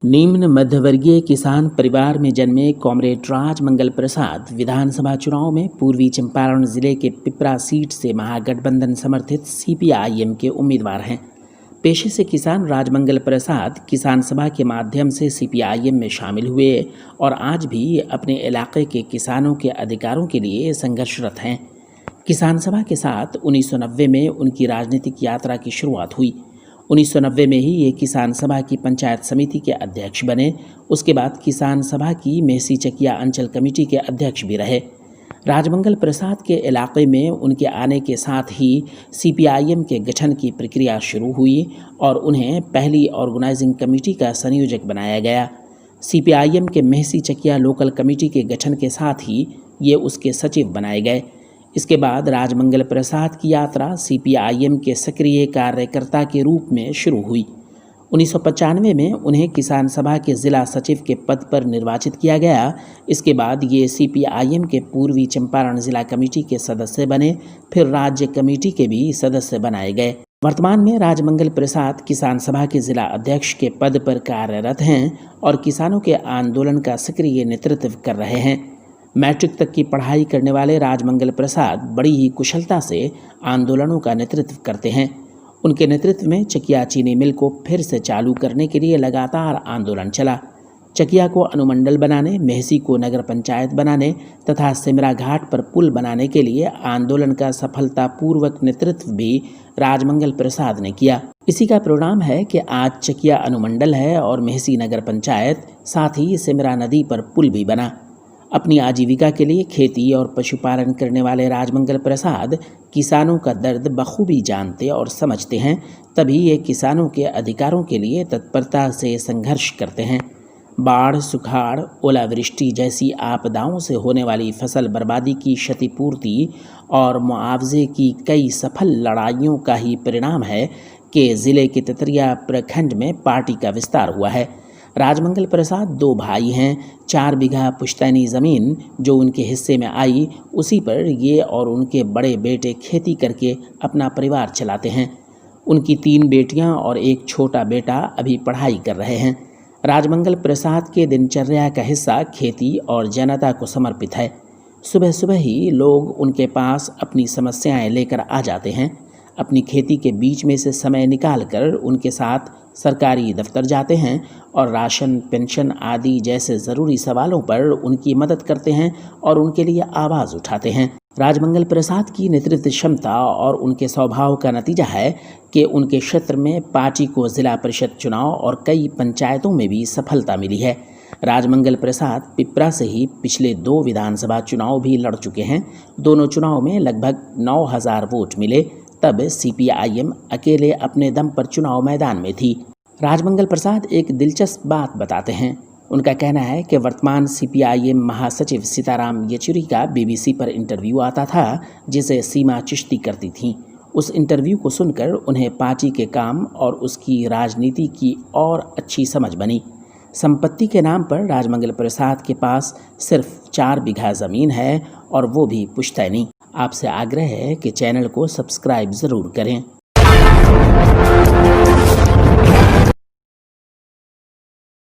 निम्न मध्यवर्गीय किसान परिवार में जन्मे कॉमरेड राजमंगल प्रसाद विधानसभा चुनाव में पूर्वी चंपारण जिले के पिपरा सीट से महागठबंधन समर्थित सीपीआईएम के उम्मीदवार हैं। पेशे से किसान राजमंगल प्रसाद किसान सभा के माध्यम से सीपीआईएम में शामिल हुए और आज भी अपने इलाके के किसानों के अधिकारों के लिए संघर्षरत हैं। किसान सभा के साथ 1990 में उनकी राजनीतिक यात्रा की शुरुआत हुई। 1990 में ही ये किसान सभा की पंचायत समिति के अध्यक्ष बने। उसके बाद किसान सभा की मेहसी चकिया अंचल कमेटी के अध्यक्ष भी रहे। राजमंगल प्रसाद के इलाके में उनके आने के साथ ही सीपीआईएम के गठन की प्रक्रिया शुरू हुई और उन्हें पहली ऑर्गेनाइजिंग कमेटी का संयोजक बनाया गया। सीपीआईएम के मेहसी चकिया लोकल कमेटी के गठन के साथ ही ये उसके सचिव बनाए गए। इसके बाद राजमंगल प्रसाद की यात्रा सीपीआईएम के सक्रिय कार्यकर्ता के रूप में शुरू हुई। 1995 में उन्हें किसान सभा के जिला सचिव के पद पर निर्वाचित किया गया। इसके बाद ये सीपीआईएम के पूर्वी चंपारण जिला कमेटी के सदस्य बने, फिर राज्य कमेटी के भी सदस्य बनाए गए। वर्तमान में राजमंगल प्रसाद किसान सभा के जिला अध्यक्ष के पद पर कार्यरत हैं और किसानों के आंदोलन का सक्रिय नेतृत्व कर रहे हैं। मैट्रिक तक की पढ़ाई करने वाले राजमंगल प्रसाद बड़ी ही कुशलता से आंदोलनों का नेतृत्व करते हैं। उनके नेतृत्व में चकिया चीनी मिल को फिर से चालू करने के लिए लगातार आंदोलन चला। चकिया को अनुमंडल बनाने, मेहसी को नगर पंचायत बनाने तथा सिमरा घाट पर पुल बनाने के लिए आंदोलन का सफलतापूर्वक नेतृत्व भी राजमंगल प्रसाद ने किया। इसी का परिणाम है कि आज चकिया अनुमंडल है और मेहसी नगर पंचायत, साथ ही सिमरा नदी पर पुल भी बना। अपनी आजीविका के लिए खेती और पशुपालन करने वाले राजमंगल प्रसाद किसानों का दर्द बखूबी जानते और समझते हैं, तभी ये किसानों के अधिकारों के लिए तत्परता से संघर्ष करते हैं। बाढ़, सुखाड़, ओलावृष्टि जैसी आपदाओं से होने वाली फसल बर्बादी की क्षतिपूर्ति और मुआवजे की कई सफल लड़ाइयों का ही परिणाम है कि ज़िले के ततरिया प्रखंड में पार्टी का विस्तार हुआ है। राजमंगल प्रसाद 2 भाई हैं। 4 बीघा पुश्तैनी ज़मीन जो उनके हिस्से में आई, उसी पर ये और उनके बड़े बेटे खेती करके अपना परिवार चलाते हैं। उनकी 3 बेटियां और एक छोटा बेटा अभी पढ़ाई कर रहे हैं। राजमंगल प्रसाद के दिनचर्या का हिस्सा खेती और जनता को समर्पित है। सुबह सुबह ही लोग उनके पास अपनी समस्याएं लेकर आ जाते हैं। अपनी खेती के बीच में से समय निकालकर उनके साथ सरकारी दफ्तर जाते हैं और राशन, पेंशन आदि जैसे ज़रूरी सवालों पर उनकी मदद करते हैं और उनके लिए आवाज़ उठाते हैं। राजमंगल प्रसाद की नेतृत्व क्षमता और उनके स्वभाव का नतीजा है कि उनके क्षेत्र में पार्टी को जिला परिषद चुनाव और कई पंचायतों में भी सफलता मिली है। राजमंगल प्रसाद पिपरा से ही पिछले 2 विधानसभा चुनाव भी लड़ चुके हैं। दोनों चुनाव में लगभग 9000 वोट मिले। तब सीपीआईएम अकेले अपने दम पर चुनाव मैदान में थी। राजमंगल प्रसाद एक दिलचस्प बात बताते हैं। उनका कहना है कि वर्तमान सीपीआईएम महासचिव सीताराम येचुरी का बीबीसी पर इंटरव्यू आता था, जिसे सीमा चिश्ती करती थीं। उस इंटरव्यू को सुनकर उन्हें पार्टी के काम और उसकी राजनीति की और अच्छी समझ बनी। संपत्ति के नाम पर राजमंगल प्रसाद के पास सिर्फ 4 बीघा ज़मीन है और वो भी पुश्तैनी। आपसे आग्रह है कि चैनल को सब्सक्राइब ज़रूर करें।